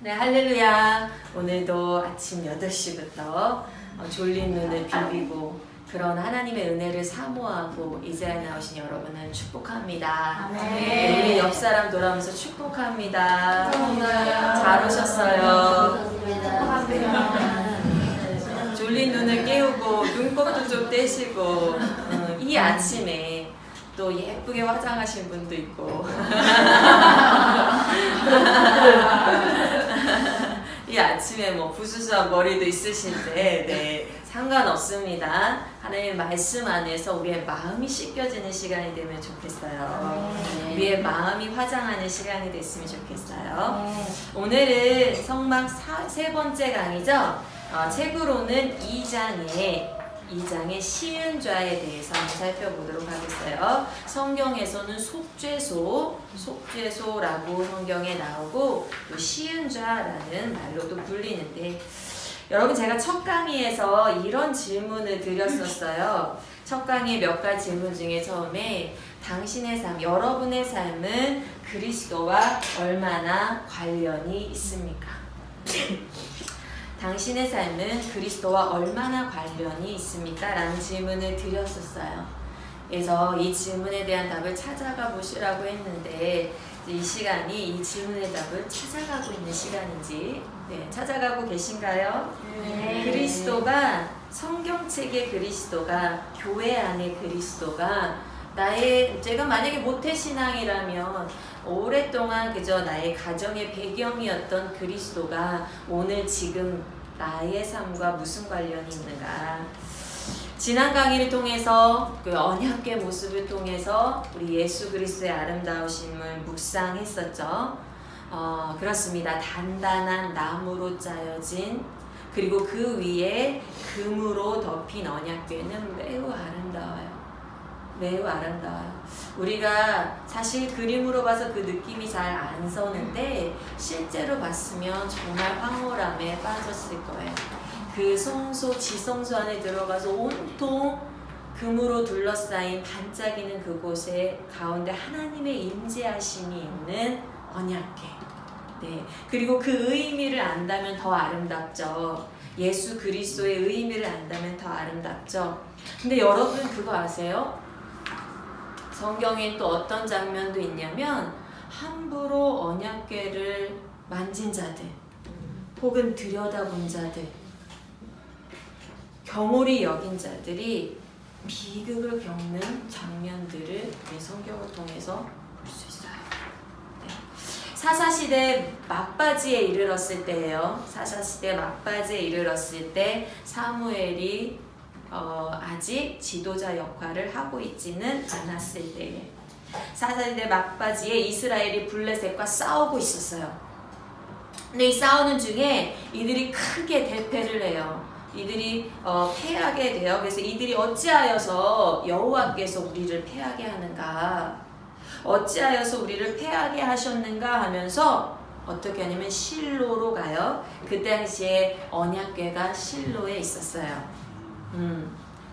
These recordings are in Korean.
네, 할렐루야. 오늘도 아침 8시부터 졸린 눈을 비비고 그런 하나님의 은혜를 사모하고 이 자리에 나오신 여러분을 축복합니다. 네, 우리 옆 사람 돌아오면서 축복합니다. 잘 오셨어요. 졸린 눈을 깨우고 눈곱도 좀 떼시고 이 아침에 또 예쁘게 화장하신 분도 있고 이 아침에 뭐 부수수한 머리도 있으신데 네, 상관없습니다. 하나님의 말씀 안에서 우리의 마음이 씻겨지는 시간이 되면 좋겠어요. 우리의 마음이 화장하는 시간이 됐으면 좋겠어요. 오늘은 성막 세 번째 강의죠. 책으로는 2장의 시은좌에 대해서 한번 살펴보도록 하겠어요. 성경에서는 속죄소라고 성경에 나오고 또 시은좌라는 말로도 불리는데, 여러분 제가 첫 강의에서 이런 질문을 드렸었어요. 첫 강의 몇 가지 질문 중에 처음에 당신의 삶, 여러분의 삶은 그리스도와 얼마나 관련이 있습니까? 당신의 삶은 그리스도와 얼마나 관련이 있습니까? 라는 질문을 드렸었어요. 그래서 이 질문에 대한 답을 찾아가 보시라고 했는데, 이 시간이 이 질문의 답을 찾아가고 있는 시간인지, 네, 찾아가고 계신가요? 네. 그리스도가, 성경책의 그리스도가, 교회 안의 그리스도가 제가 만약에 모태신앙이라면 오랫동안 그저 나의 가정의 배경이었던 그리스도가 오늘 지금 나의 삶과 무슨 관련이 있는가. 지난 강의를 통해서 그 언약궤 모습을 통해서 우리 예수 그리스도의 아름다우심을 묵상했었죠. 그렇습니다. 단단한 나무로 짜여진, 그리고 그 위에 금으로 덮인 언약궤는 매우 아름다워요. 매우 아름다워요. 우리가 사실 그림으로 봐서 그 느낌이 잘 안 서는데 실제로 봤으면 정말 황홀함에 빠졌을 거예요. 그 지성소 안에 들어가서 온통 금으로 둘러싸인 반짝이는 그곳에 가운데 하나님의 임재하심이 있는 언약궤. 네. 그리고 그 의미를 안다면 더 아름답죠. 예수 그리스도의 의미를 안다면 더 아름답죠. 근데 여러분 그거 아세요? 성경에 또 어떤 장면도 있냐면 함부로 언약궤를 만진 자들 혹은 들여다본 자들, 경홀히 여긴 자들이 비극을 겪는 장면들을 우리 성경을 통해서 볼 수 있어요. 네. 사사시대 막바지에 이르렀을 때예요. 사사시대 막바지에 이르렀을 때 사무엘이 아직 지도자 역할을 하고 있지는 않았을 때에, 사사시대 막바지에 이스라엘이 블레셋과 싸우고 있었어요. 근데 이 싸우는 중에 이들이 크게 대패를 해요. 이들이 패하게 돼요. 그래서 이들이 어찌하여서 여호와께서 우리를 패하게 하는가, 어찌하여서 우리를 패하게 하셨는가 하면서 어떻게 하냐면 실로로 가요. 그 당시에 언약궤가 실로에 있었어요.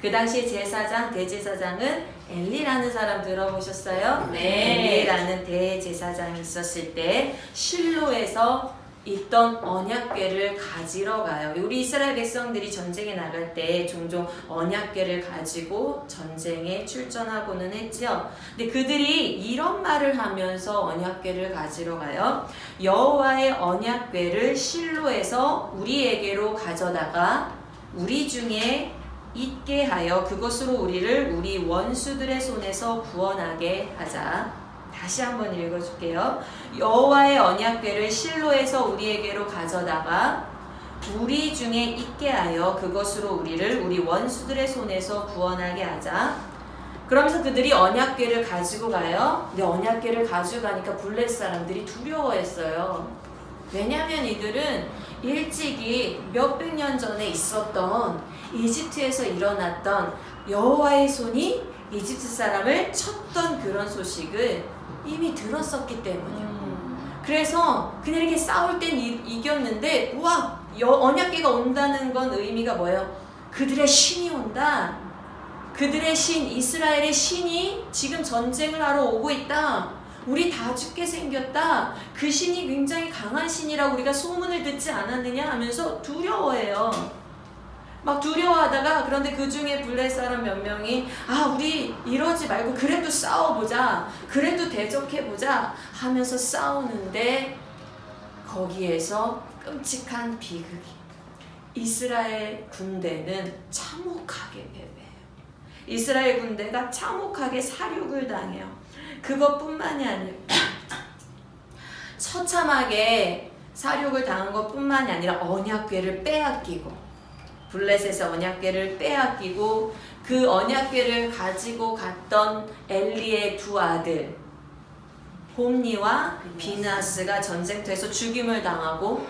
그 당시에 대제사장은 엘리라는 사람 들어보셨어요? 네. 엘리라는 대제사장이 있었을 때 실로에서 있던 언약궤를 가지러 가요. 우리 이스라엘 백성들이 전쟁에 나갈 때 종종 언약궤를 가지고 전쟁에 출전하고는 했죠. 근데 그들이 이런 말을 하면서 언약궤를 가지러 가요. 여호와의 언약궤를 실로에서 우리에게로 가져다가 우리 중에 있게 하여 그것으로 우리를 우리 원수들의 손에서 구원하게 하자. 다시 한번 읽어줄게요. 여호와의 언약궤를 실로에서 우리에게로 가져다가 우리 중에 있게 하여 그것으로 우리를 우리 원수들의 손에서 구원하게 하자. 그러면서 그들이 언약궤를 가지고 가요. 근데 언약궤를 가지고 가니까 블레셋 사람들이 두려워했어요. 왜냐하면 이들은 일찍이 몇백 년 전에 있었던 이집트에서 일어났던 여호와의 손이 이집트 사람을 쳤던 그런 소식을 이미 들었었기 때문이에요. 그래서 그냥 이렇게 싸울 땐 이겼는데, 우와, 언약궤가 온다는 건 의미가 뭐예요? 그들의 신이 온다. 그들의 신, 이스라엘의 신이 지금 전쟁을 하러 오고 있다. 우리 다 죽게 생겼다. 그 신이 굉장히 강한 신이라고 우리가 소문을 듣지 않았느냐 하면서 두려워해요. 막 두려워하다가 그런데 그 중에 블레셋 사람 몇 명이 우리 이러지 말고 그래도 싸워보자. 그래도 대적해보자 하면서 싸우는데 거기에서 끔찍한 비극이 이스라엘 군대는 참혹하게 패배해요. 이스라엘 군대가 참혹하게 사륙을 당해요. 그것뿐만이 아니라 처참하게 사륙을 당한 것뿐만이 아니라 언약궤를 빼앗기고 블레셋의 언약궤를 빼앗기고 그 언약궤를 가지고 갔던 엘리의 두 아들 홈니와 비나스가 전쟁터에서 죽임을 당하고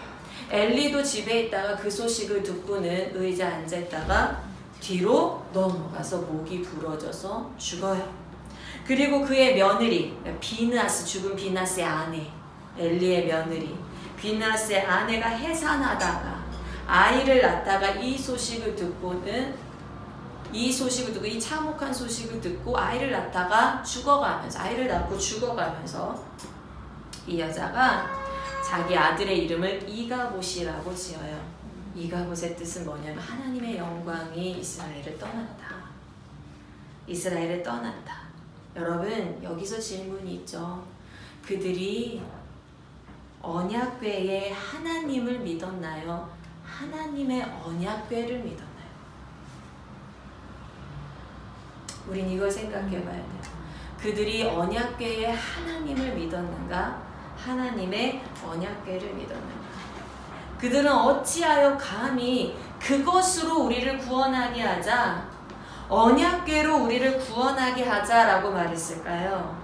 엘리도 집에 있다가 그 소식을 듣고는 의자에 앉아있다가 뒤로 넘어가서 목이 부러져서 죽어요. 그리고 그의 며느리 비나스, 죽은 비나스의 아내 엘리의 며느리 비나스의 아내가 해산하다가 아이를 낳다가 이 소식을 듣고 이 참혹한 소식을 듣고 아이를 낳다가 죽어가면서 아이를 낳고 죽어가면서 이 여자가 자기 아들의 이름을 이가봇이라고 지어요. 이가봇의 뜻은 뭐냐면 하나님의 영광이 이스라엘을 떠났다. 이스라엘을 떠났다. 여러분 여기서 질문이 있죠. 그들이 언약궤에 하나님을 믿었나요? 하나님의 언약궤를 믿었나요? 우린 이걸 생각해 봐야 돼요. 그들이 언약궤에 하나님을 믿었는가? 하나님의 언약궤를 믿었는가? 그들은 어찌하여 감히 그것으로 우리를 구원하게 하자, 언약궤로 우리를 구원하게 하자라고 말했을까요?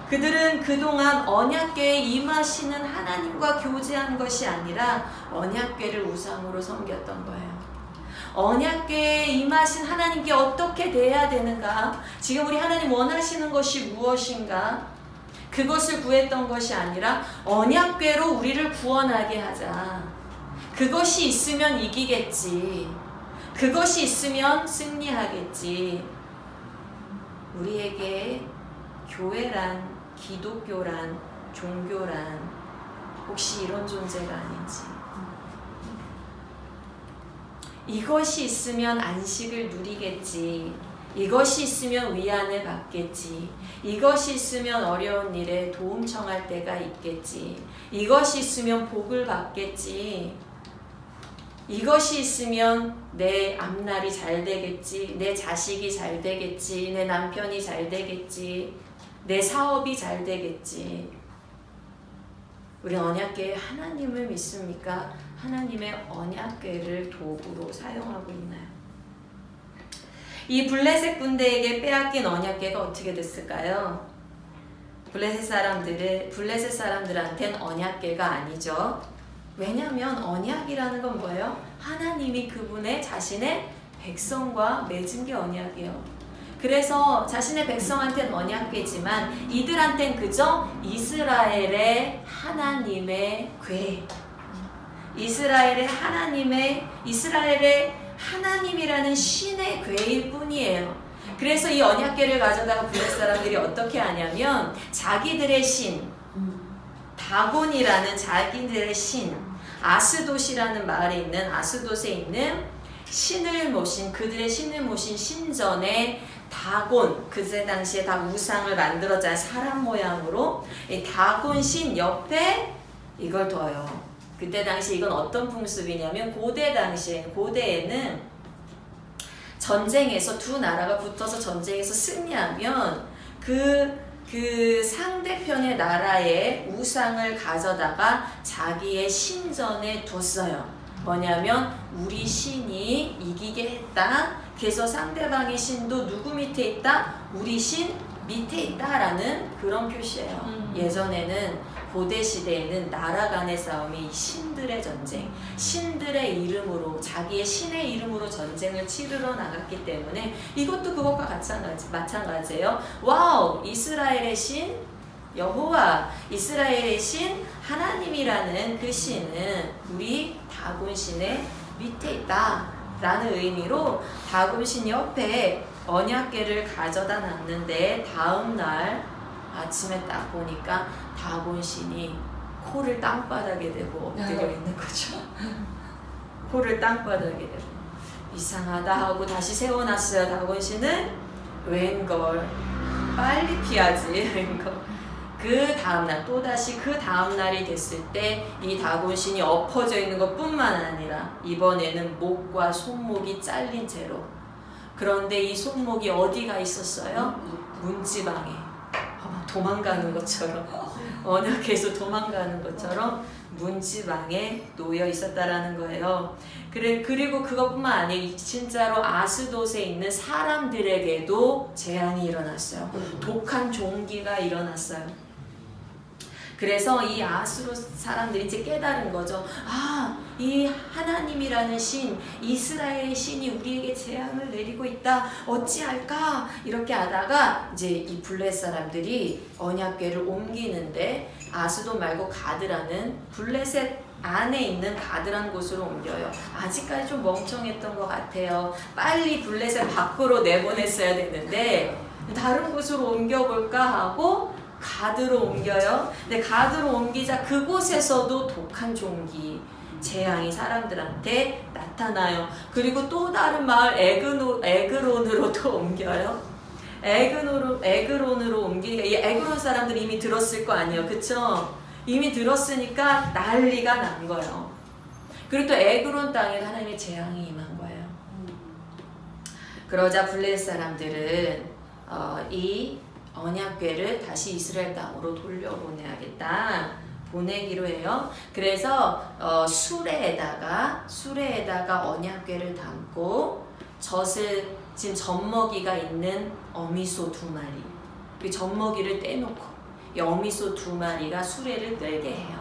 그들은 그동안 언약궤에 임하시는 하나님과 교제한 것이 아니라 언약궤를 우상으로 섬겼던 거예요. 언약궤에 임하신 하나님께 어떻게 대해야 되는가? 지금 우리 하나님 원하시는 것이 무엇인가? 그것을 구했던 것이 아니라 언약궤로 우리를 구원하게 하자. 그것이 있으면 이기겠지. 그것이 있으면 승리하겠지. 우리에게 교회란, 기독교란, 종교란 혹시 이런 존재가 아닌지. 이것이 있으면 안식을 누리겠지. 이것이 있으면 위안을 받겠지. 이것이 있으면 어려운 일에 도움 청할 때가 있겠지. 이것이 있으면 복을 받겠지. 이것이 있으면 내 앞날이 잘 되겠지. 내 자식이 잘 되겠지. 내 남편이 잘 되겠지. 내 사업이 잘 되겠지. 우리 언약궤에 하나님을 믿습니까? 하나님의 언약궤를 도구로 사용하고 있나요? 이 블레셋 군대에게 빼앗긴 언약궤가 어떻게 됐을까요? 블레셋 사람들한테는 언약궤가 아니죠. 왜냐하면 언약이라는 건 뭐예요? 하나님이 그분의 자신의 백성과 맺은 게 언약이에요. 그래서 자신의 백성한테는 언약궤지만 이들한테는 그저 이스라엘의 하나님의 궤, 이스라엘의 하나님이라는 신의 궤일 뿐이에요. 그래서 이 언약궤를 가져다가 블레셋 사람들이 어떻게 하냐면 자기들의 신, 다곤이라는 자기들의 신, 아스돗이라는 마을에 있는 아스돗에 있는 그들의 신을 모신 신전에 다곤, 그때 당시에 다 우상을 만들었잖아요. 사람 모양으로. 이 다곤 신 옆에 이걸 둬요. 그때 당시 이건 어떤 풍습이냐면 고대에는 전쟁에서 두 나라가 붙어서 전쟁에서 승리하면 그 상대편의 나라의 우상을 가져다가 자기의 신전에 뒀어요. 뭐냐면 우리 신이 이기게 했다. 그래서 상대방의 신도 누구 밑에 있다? 우리 신 밑에 있다라는 그런 표시예요. 예전에는 고대 시대에는 나라 간의 싸움이 신들의 전쟁, 신들의 이름으로, 자기의 신의 이름으로 전쟁을 치르러 나갔기 때문에 이것도 그것과 마찬가지예요. 와우! 이스라엘의 신 여호와, 이스라엘의 신 하나님이라는 그 신은 우리 다곤 신의 밑에 있다 라는 의미로 다곤 신 옆에 언약궤를 가져다 놨는데 다음 날 아침에 딱 보니까 다곤 신이 코를 땅바닥에 대고 엎드려 있는 거죠. 코를 땅바닥에 대고 이상하다 하고 다시 세워놨어요. 다곤 신은 웬걸 빨리 피하지 웬걸. 그 다음날 또다시 그 다음날이 됐을 때 이 다곤 신이 엎어져 있는 것뿐만 아니라 이번에는 목과 손목이 잘린 채로. 그런데 이 손목이 어디가 있었어요? 문지방에. 도망가는 것처럼 언약궤에서 도망가는 것처럼 문지방에 놓여 있었다라는 거예요. 그리고 그것뿐만 아니라 진짜로 아스돗에 있는 사람들에게도 재앙이 일어났어요. 독한 종기가 일어났어요. 그래서 이 아스돗 사람들이 이제 깨달은 거죠. 아, 이 하나님이라는 신, 이스라엘의 신이 우리에게 재앙을 내리고 있다. 어찌할까? 이렇게 하다가 이제 이 블레셋 사람들이 언약궤를 옮기는데 아스돗 말고 가드라는 블레셋 안에 있는 가드라는 곳으로 옮겨요. 아직까지 좀 멍청했던 것 같아요. 빨리 블레셋 밖으로 내보냈어야 되는데 다른 곳으로 옮겨볼까 하고 가드로 옮겨요. 근데 가드로 옮기자 그곳에서도 독한 종기, 재앙이 사람들한테 나타나요. 그리고 또 다른 마을 에그론으로 또 옮겨요. 에그론으로 옮기니까 이 에그론 사람들이 이미 들었을 거 아니에요. 그쵸? 이미 들었으니까 난리가 난 거예요. 그리고 또 에그론 땅에 하나님의 재앙이 임한 거예요. 그러자 블레셋 사람들은 이 언약궤를 다시 이스라엘 땅으로 돌려보내야겠다. 보내기로 해요. 그래서 수레에다가 언약궤를 담고 젖을 지금 젖먹이가 있는 어미소 2마리, 그 젖먹이를 떼놓고 이 어미소 2마리가 수레를 끌게 해요.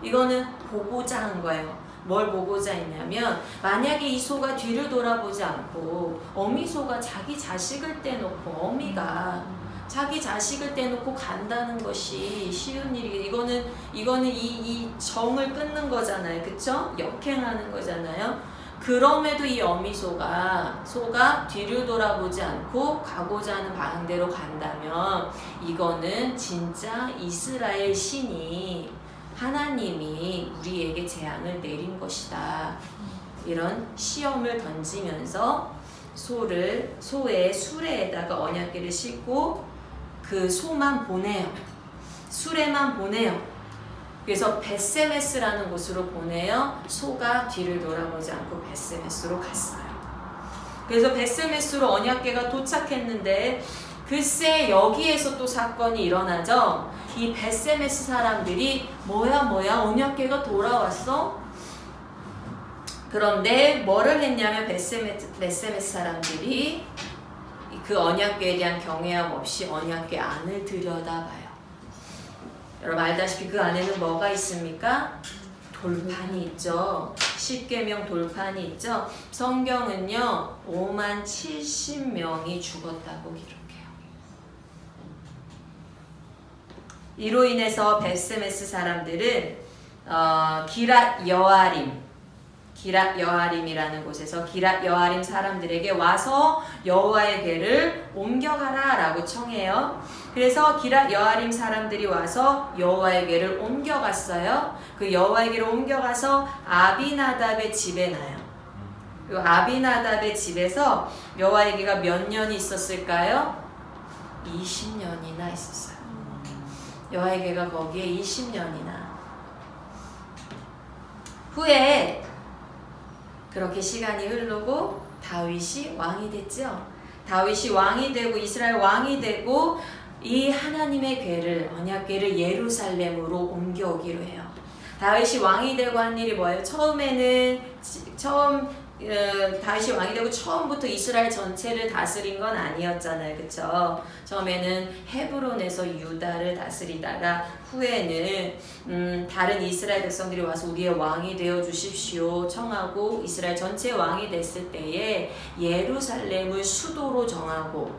이거는 보고자 한 거예요. 뭘 보고자 했냐면 만약에 이 소가 뒤를 돌아보지 않고 어미소가 자기 자식을 떼놓고 어미가 자기 자식을 떼놓고 간다는 것이 쉬운 일이, 이거는 이 정을 끊는 거잖아요. 그쵸? 역행하는 거잖아요. 그럼에도 이 어미소가 뒤를 돌아보지 않고 가고자 하는 방향대로 간다면 이거는 진짜 이스라엘 신이 하나님이 우리에게 재앙을 내린 것이다. 이런 시험을 던지면서 소의 수레에다가 언약궤를 싣고 그 소만 보내요. 수레만 보내요. 그래서 벳세메스라는 곳으로 보내요. 소가 뒤를 돌아보지 않고 벳세메스로 갔어요. 그래서 벳세메스로 언약궤가 도착했는데 글쎄 여기에서 또 사건이 일어나죠. 이 벳세메스 사람들이 뭐야 언약궤가 돌아왔어? 그런데 뭐를 했냐면 벳세메스 사람들이 그 언약궤에 대한 경외함 없이 언약궤 안을 들여다봐요. 여러분 알다시피 그 안에는 뭐가 있습니까? 돌판이 있죠. 십계명 돌판이 있죠. 성경은요 5만 70명이 죽었다고 기록해요. 이로 인해서 벳세메스 사람들은 기랏 여아림이라는 곳에서 기랏 여아림 사람들에게 와서 여호와의 궤를 옮겨가라 라고 청해요. 그래서 기랏 여아림 사람들이 와서 여호와의 궤를 옮겨갔어요. 그 여호와의 궤를 옮겨가서 아비나답의 집에 놔요. 그 아비나답의 집에서 여호와의 궤가 몇 년이 있었을까요? 20년이나 있었어요. 여호와의 궤가 거기에 20년이나. 후에 그렇게 시간이 흐르고 다윗이 왕이 됐죠. 다윗이 왕이 되고 이스라엘 왕이 되고 이 하나님의 궤를 언약궤를 예루살렘으로 옮겨오기로 해요. 다윗이 왕이 되고 한 일이 뭐예요? 다윗이 왕이 되고 처음부터 이스라엘 전체를 다스린 건 아니었잖아요. 그쵸? 처음에는 헤브론에서 유다를 다스리다가 후에는 다른 이스라엘 백성들이 와서 우리의 왕이 되어 주십시오 청하고 이스라엘 전체 왕이 됐을 때에 예루살렘을 수도로 정하고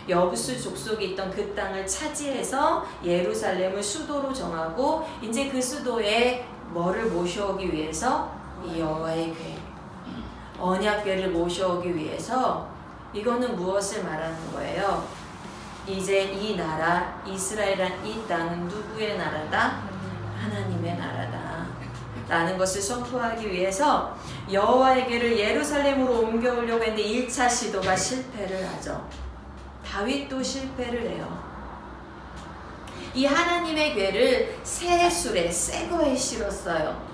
여부수 족속이 있던 그 땅을 차지해서 예루살렘을 수도로 정하고 이제 그 수도에 뭐를 모셔오기 위해서 이 여호와의 궤 언약궤를 모셔오기 위해서 이거는 무엇을 말하는 거예요? 이제 이 나라, 이스라엘이란 이 땅은 누구의 나라다? 하나님의 나라다 라는 것을 선포하기 위해서 여호와의 예루살렘으로 옮겨오려고 했는데 1차 시도가 실패를 하죠. 다윗도 실패를 해요. 이 하나님의 궤를 새 수레, 새 거에 실었어요.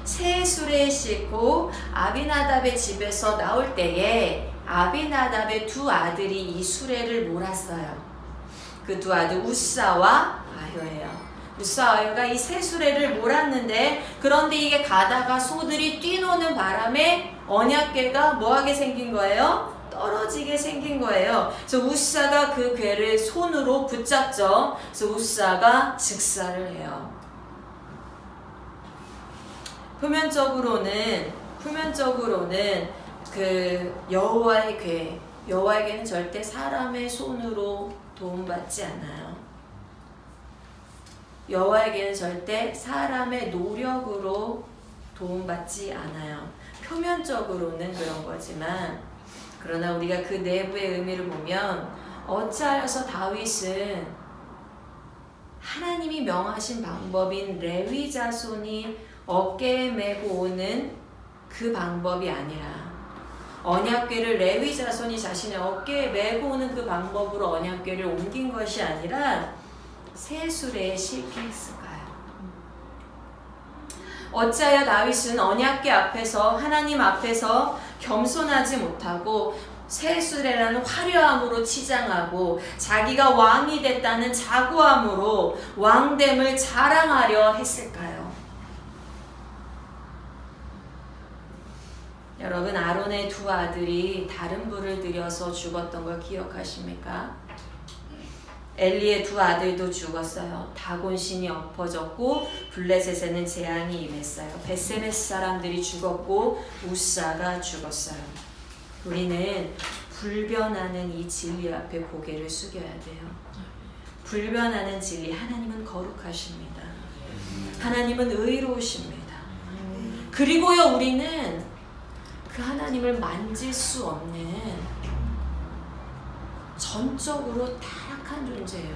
새 수레에 싣고 아비나답의 집에서 나올 때에 아비나답의 두 아들이 이 수레를 몰았어요. 그 두 아들 우사와 아효예요. 우사와 아효가 이 새 수레를 몰았는데, 그런데 이게 가다가 소들이 뛰노는 바람에 언약궤가 뭐하게 생긴 거예요? 떨어지게 생긴 거예요. 그래서 우사가 그 궤를 손으로 붙잡죠. 그래서 우사가 즉사를 해요. 표면적으로는 그 여호와의 궤는 절대 사람의 손으로 도움받지 않아요. 여호와의 궤는 절대 사람의 노력으로 도움받지 않아요. 표면적으로는 그런 거지만, 그러나 우리가 그 내부의 의미를 보면 어찌하여서 다윗은 하나님이 명하신 방법인 레위 자손이 어깨에 메고 오는 그 방법이 아니라 언약궤를 레위 자손이 자신의 어깨에 메고 오는 그 방법으로 언약궤를 옮긴 것이 아니라 새 수레에 싣게 했을까요? 어찌하여 다윗은 언약궤 앞에서, 하나님 앞에서 겸손하지 못하고 새 수레라는 화려함으로 치장하고 자기가 왕이 됐다는 자부함으로 왕됨을 자랑하려 했을까요? 여러분, 아론의 두 아들이 다른 불을 들여서 죽었던 걸 기억하십니까? 엘리의 두 아들도 죽었어요. 다곤 신이 엎어졌고 블레셋에는 재앙이 임했어요. 베세메스 사람들이 죽었고 우사가 죽었어요. 우리는 불변하는 이 진리 앞에 고개를 숙여야 돼요. 불변하는 진리, 하나님은 거룩하십니다. 하나님은 의로우십니다. 그리고요, 우리는 그 하나님을 만질 수 없는 전적으로 타락한 존재예요.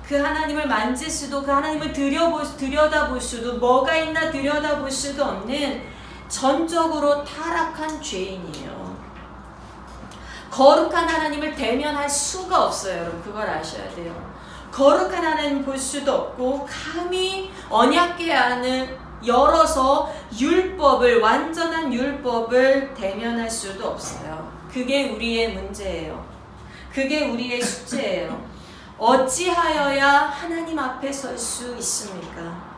그 하나님을 만질 수도, 그 하나님을 들여다볼 수도, 뭐가 있나 들여다볼 수도 없는 전적으로 타락한 죄인이에요. 거룩한 하나님을 대면할 수가 없어요. 여러분, 그걸 아셔야 돼요. 거룩한 하나님 볼 수도 없고, 감히 언약궤 안을 열어서 완전한 율법을 대면할 수도 없어요. 그게 우리의 문제예요. 그게 우리의 숙제예요. 어찌하여야 하나님 앞에 설 수 있습니까?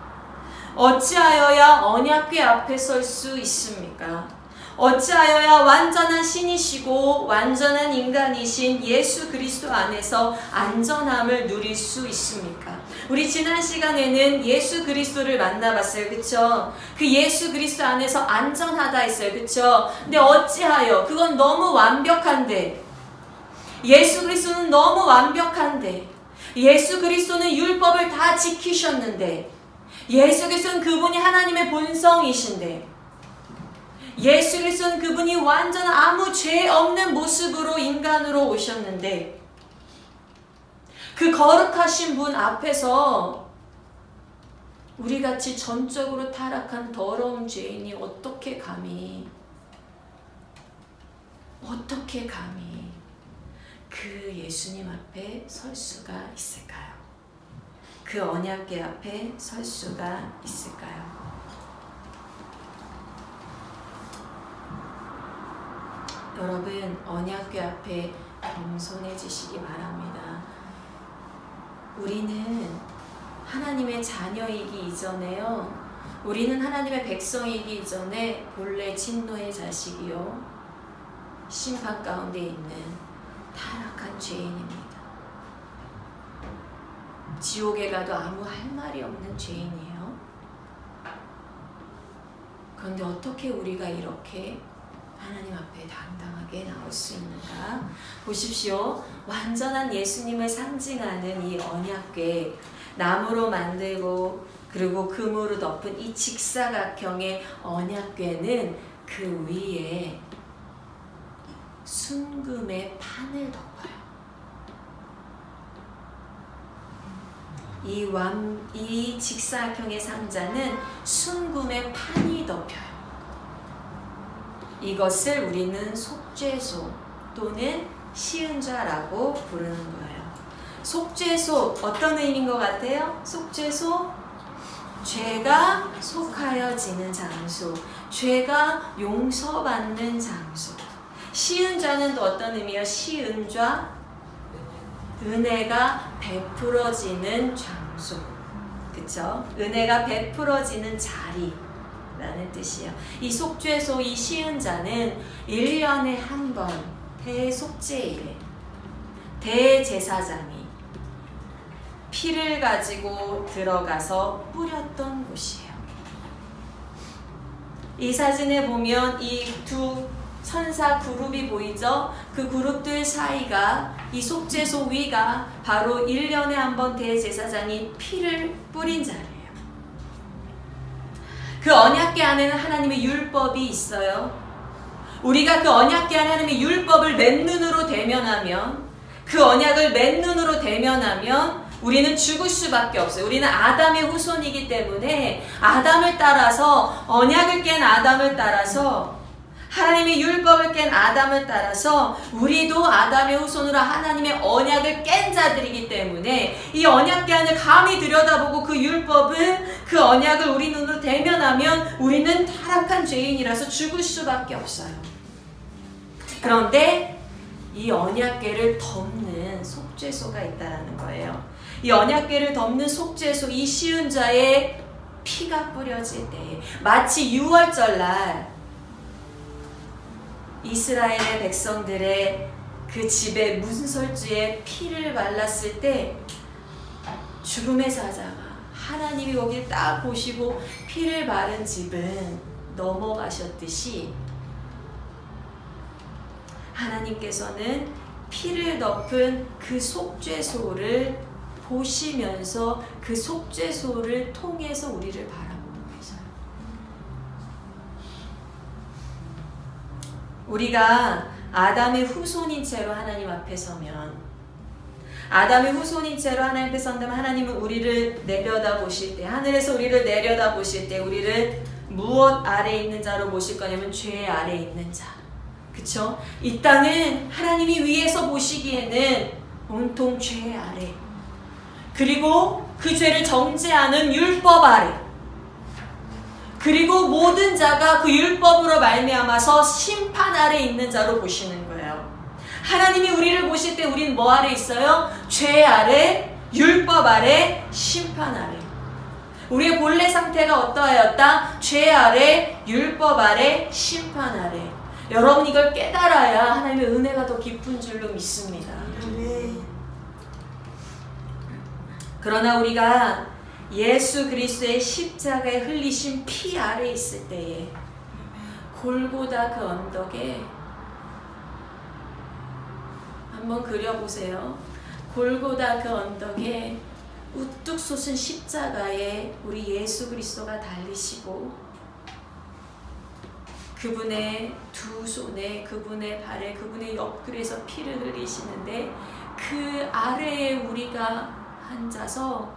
어찌하여야 언약궤 앞에 설 수 있습니까? 어찌하여야 완전한 신이시고 완전한 인간이신 예수 그리스도 안에서 안전함을 누릴 수 있습니까? 우리 지난 시간에는 예수 그리스도를 만나봤어요. 그쵸? 그 예수 그리스도 안에서 안전하다 했어요. 그쵸? 근데 어찌하여, 그건 너무 완벽한데, 예수 그리스도는 너무 완벽한데, 예수 그리스도는 율법을 다 지키셨는데, 예수 그리스도는 그분이 하나님의 본성이신데, 예수 그리스도는 그분이 완전 아무 죄 없는 모습으로 인간으로 오셨는데, 그 거룩하신 분 앞에서 우리같이 전적으로 타락한 더러운 죄인이 어떻게 감히 그 예수님 앞에 설 수가 있을까요? 그 언약궤 앞에 설 수가 있을까요? 여러분, 언약궤 앞에 겸손해지시기 바랍니다. 우리는 하나님의 자녀이기 이전에요. 우리는 하나님의 백성이기 이전에 본래 진노의 자식이요, 심판 가운데 있는 타락한 죄인입니다. 지옥에 가도 아무 할 말이 없는 죄인이에요. 그런데 어떻게 우리가 이렇게 하나님 앞에 당당하게 나올 수 있는가? 보십시오. 완전한 예수님을 상징하는 이 언약궤, 나무로 만들고 그리고 금으로 덮은 이 직사각형의 언약궤는 그 위에 순금의 판을 덮어요. 이 직사각형의 상자는 순금의 판이 덮여요. 이것을 우리는 속죄소 또는 시은좌라고 부르는 거예요. 속죄소 어떤 의미인 것 같아요? 속죄소 죄가 속하여지는 장소, 죄가 용서받는 장소. 시은좌는 또 어떤 의미예요? 시은좌 은혜가 베풀어지는 장소, 그쵸? 은혜가 베풀어지는 자리라는 뜻이에요. 이 속죄소, 이 시은자는 1년에 한 번 대속죄일에 대제사장이 피를 가지고 들어가서 뿌렸던 곳이에요. 이 사진에 보면 이 두 천사 그룹이 보이죠? 그 그룹들 사이가 이 속죄소 위가 바로 1년에 한 번 대제사장이 피를 뿌린 자리예요. 그 언약궤 안에는 하나님의 율법이 있어요. 우리가 그 언약궤 안에 하나님의 율법을 맨눈으로 대면하면, 그 언약을 맨눈으로 대면하면 우리는 죽을 수밖에 없어요. 우리는 아담의 후손이기 때문에 아담을 따라서, 언약을 깬 아담을 따라서, 하나님의 율법을 깬 아담을 따라서 우리도 아담의 후손으로 하나님의 언약을 깬 자들이기 때문에 이 언약궤 안을 감히 들여다보고 그 율법을, 그 언약을 우리 눈으로 대면하면 우리는 타락한 죄인이라서 죽을 수밖에 없어요. 그런데 이 언약궤를 덮는 속죄소가 있다는 거예요. 이 언약궤를 덮는 속죄소, 이 시은자의 피가 뿌려질 때, 마치 6월절 날 이스라엘의 백성들의 그 집에 문설주에 피를 발랐을 때 죽음의 사자가, 하나님이 거기를 딱 보시고 피를 바른 집은 넘어가셨듯이 하나님께서는 피를 덮은 그 속죄소를 보시면서 그 속죄소를 통해서 우리를 바라보고 계셔요. 우리가 아담의 후손인 채로 하나님 앞에 서면, 아담의 후손인 채로 하나님 앞에 선다면 하나님은 우리를 내려다보실 때, 하늘에서 우리를 내려다보실 때 우리를 무엇 아래 있는 자로 보실 거냐면 죄 아래 있는 자. 그쵸? 이 땅은 하나님이 위에서 보시기에는 온통 죄 아래, 그리고 그 죄를 정죄하는 율법 아래, 그리고 모든 자가 그 율법으로 말미암아서 심판 아래 있는 자로 보시는 거예요. 하나님이 우리를 보실 때 우리는 뭐 아래 있어요? 죄 아래, 율법 아래, 심판 아래. 우리의 본래 상태가 어떠하였다? 죄 아래, 율법 아래, 심판 아래. 여러분 이걸 깨달아야 하나님의 은혜가 더 깊은 줄로 믿습니다. 그러나 우리가 예수 그리스도의 십자가에 흘리신 피 아래 있을 때에, 골고다 그 언덕에, 한번 그려보세요. 골고다 그 언덕에 우뚝 솟은 십자가에 우리 예수 그리스도가 달리시고, 그분의 두 손에, 그분의 발에, 그분의 옆구리에서 피를 흘리시는데, 그 아래에 우리가 앉아서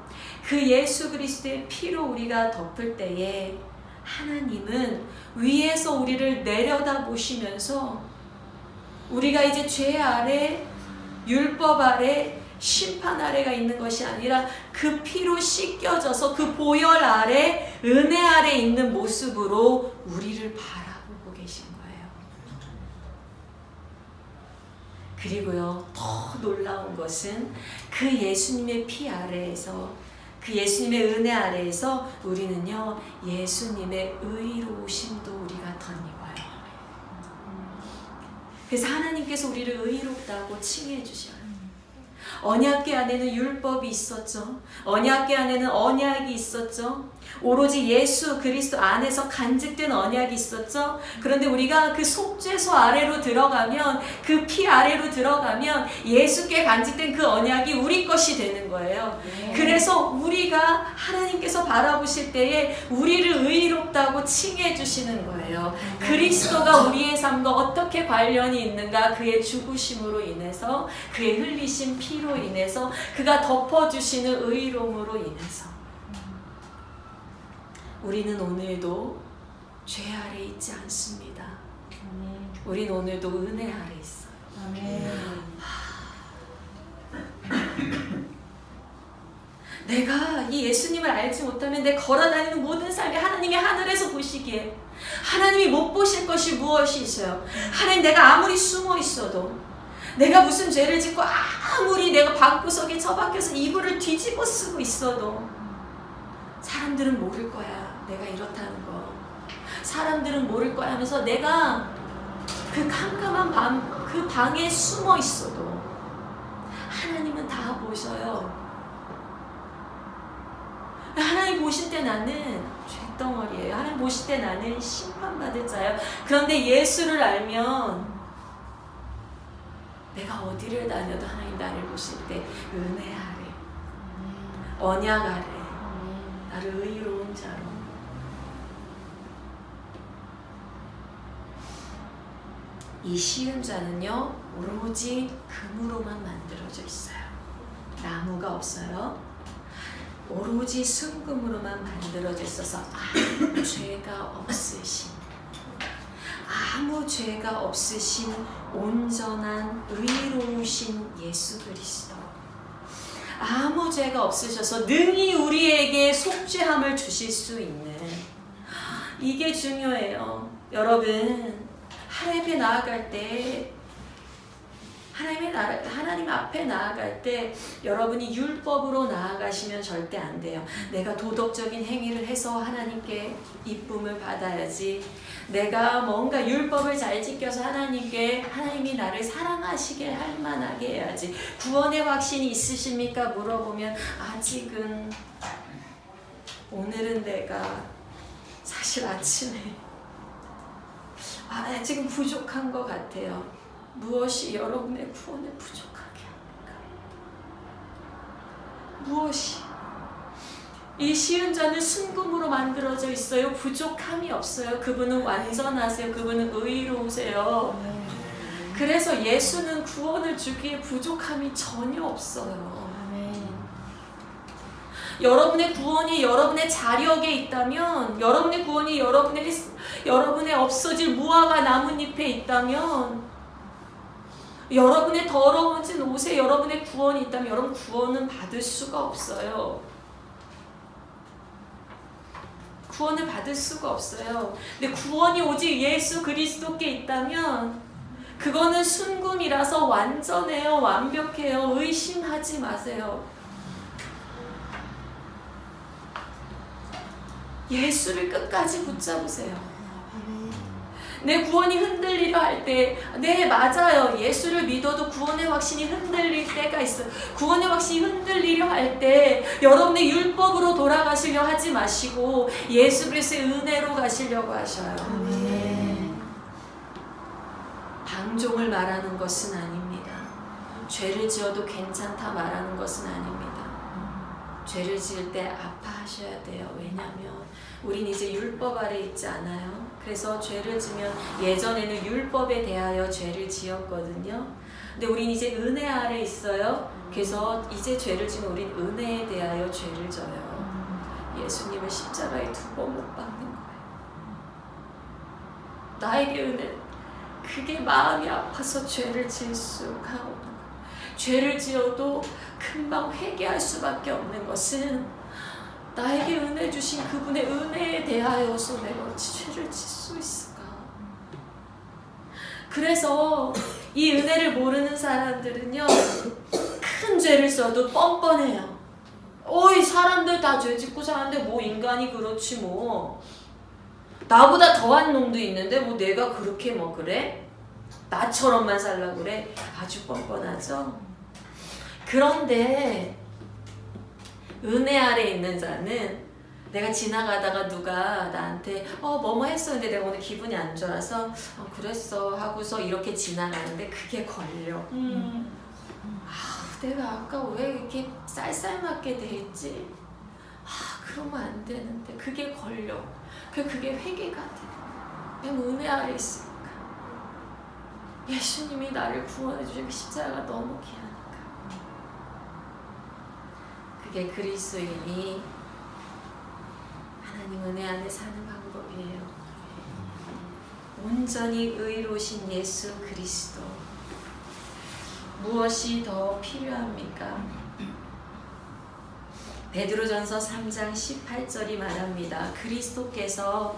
그 예수 그리스도의 피로 우리가 덮을 때에 하나님은 위에서 우리를 내려다 보시면서 우리가 이제 죄 아래, 율법 아래, 심판 아래가 있는 것이 아니라 그 피로 씻겨져서 그 보혈 아래, 은혜 아래 있는 모습으로 우리를 바라보고 계신 거예요. 그리고요, 더 놀라운 것은 그 예수님의 피 아래에서, 그 예수님의 은혜 아래에서 우리는요, 예수님의 의로우심도 우리가 덧입어요. 그래서 하나님께서 우리를 의롭다고 칭해 주셔요. 언약궤 안에는 율법이 있었죠. 언약궤 안에는 언약이 있었죠. 오로지 예수 그리스도 안에서 간직된 언약이 있었죠. 그런데 우리가 그 속죄소 아래로 들어가면, 그 피 아래로 들어가면 예수께 간직된 그 언약이 우리 것이 되는 거예요. 그래서 우리가 하나님께서 바라보실 때에 우리를 의롭다고 칭해 주시는 거예요. 그리스도가 우리의 삶과 어떻게 관련이 있는가? 그의 죽으심으로 인해서, 그의 흘리신 피로 인해서, 그가 덮어주시는 의로움으로 인해서 우리는 오늘도 죄 아래 있지 않습니다. 우리는 오늘도 은혜 아래 있어요. 내가 이 예수님을 알지 못하면 내 걸어다니는 모든 삶이 하나님이 하늘에서 보시기에 하나님이 못 보실 것이 무엇이 있어요? 하나님, 내가 아무리 숨어 있어도, 내가 무슨 죄를 짓고 아무리 내가 방구석에 처박혀서 이불을 뒤집어 쓰고 있어도 사람들은 모를 거야. 내가 이렇다는 거. 사람들은 모를 거야 하면서 내가 그 캄캄한 밤, 그 방에 숨어 있어도 하나님은 다 보셔요. 하나님 보실 때 나는 죄덩어리예요. 하나님 보실 때 나는 심판받을 자예요. 그런데 예수를 알면 내가 어디를 다녀도 하나님 나를 보실 때 은혜 아래, 언약 아래 나를 의로운 자로. 이 쉬운 자는요, 오로지 금으로만 만들어져 있어요. 나무가 없어요. 오로지 순금으로만 만들어져 있어서 아무 죄가 없으신, 아무 죄가 없으신 온전한 의로우신 예수 그리스도. 아무 죄가 없으셔서 능히 우리에게 속죄함을 주실 수 있는, 이게 중요해요. 여러분, 하나님 나아갈 때, 하나님 앞에 나아갈 때 여러분이 율법으로 나아가시면 절대 안 돼요. 내가 도덕적인 행위를 해서 하나님께 이쁨을 받아야지, 내가 뭔가 율법을 잘 지켜서 하나님이 나를 사랑하시게 할 만하게 해야지. 구원의 확신이 있으십니까? 물어보면 아직은, 오늘은 내가 사실 아침에 지금 부족한 것 같아요. 무엇이 여러분의 구원을 부족하게 합니까? 무엇이? 이 쉬운 자는 순금으로 만들어져 있어요. 부족함이 없어요. 그분은 완전하세요. 그분은 의로우세요. 그래서 예수는 구원을 주기에 부족함이 전혀 없어요. 여러분의 구원이 여러분의 자력에 있다면, 여러분의 구원이 여러분의 없어질 무화과 나뭇잎에 있다면, 여러분의 더러워진 옷에 여러분의 구원이 있다면 여러분 구원은 받을 수가 없어요. 구원을 받을 수가 없어요. 근데 구원이 오직 예수 그리스도께 있다면 그거는 순금이라서 완전해요. 완벽해요. 의심하지 마세요. 예수를 끝까지 붙잡으세요. 내 구원이 흔들리려 할 때, 네, 맞아요. 예수를 믿어도 구원의 확신이 흔들릴 때가 있어요. 구원의 확신이 흔들리려 할 때 여러분의 율법으로 돌아가시려 하지 마시고 예수 그리스도의 은혜로 가시려고 하셔요. 방종을 말하는 것은 아닙니다. 죄를 지어도 괜찮다 말하는 것은 아닙니다. 죄를 지을 때 아파하셔야 돼요. 왜냐하면 우린 이제 율법 아래 있지 않아요. 그래서 죄를 지면, 예전에는 율법에 대하여 죄를 지었거든요. 근데 우린 이제 은혜 아래 있어요. 그래서 이제 죄를 지면 우린 은혜에 대하여 죄를 져요. 예수님을 십자가에 2번 못 박는 거예요. 나에게 은혜, 그게 마음이 아파서 죄를 지을 수가 없는 거예요. 죄를 지어도 금방 회개할 수밖에 없는 것은 나에게 은혜 주신 그분의 은혜에 대하여서 내가 어찌 죄를 질 수 있을까? 그래서 이 은혜를 모르는 사람들은요, 큰 죄를 써도 뻔뻔해요. 어이, 사람들 다 죄 짓고 사는데 뭐 인간이 그렇지 뭐. 나보다 더한 놈도 있는데 뭐 내가 그렇게 뭐 그래? 나처럼만 살라고 그래? 아주 뻔뻔하죠? 그런데 은혜 아래 있는 자는 내가 지나가다가 누가 나한테 뭐뭐 했었는데 내가 오늘 기분이 안 좋아서 그랬어 하고서 이렇게 지나가는데 그게 걸려. 내가 아까 왜 이렇게 쌀쌀맞게 대했지? 그러면 안 되는데 그게 걸려. 그게 회개가 돼. 그냥 은혜 아래 있으니까. 예수님이 나를 구원해 주신 십자가가 너무 귀하니까. 그게 그리스도인이 하나님 은혜 안에 사는 방법이에요. 온전히 의로우신 예수 그리스도. 무엇이 더 필요합니까? 베드로전서 3장 18절이 말합니다. 그리스도께서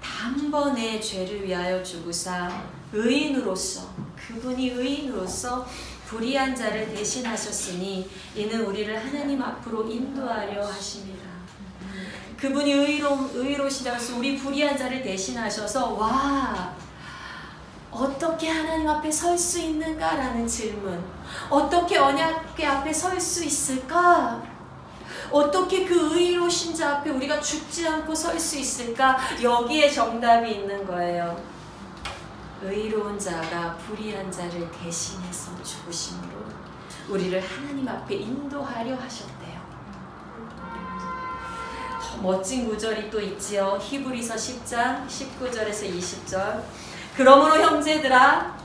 단번에 죄를 위하여 죽으사 의인으로서, 그분이 의인으로서 불의한 자를 대신하셨으니 이는 우리를 하나님 앞으로 인도하려 하심이라. 그분이 의로우시다고 해서 우리 불의한 자를 대신하셔서 어떻게 하나님 앞에 설 수 있는가라는 질문. 어떻게 언약궤 앞에 설 수 있을까? 어떻게 그 의로우신 자 앞에 우리가 죽지 않고 설 수 있을까? 여기에 정답이 있는 거예요. 의로운 자가 불의한 자를 대신해서 죽으심으로 우리를 하나님 앞에 인도하려 하셨대요. 더 멋진 구절이 또 있지요. 히브리서 10장 19절에서 20절. 그러므로 형제들아,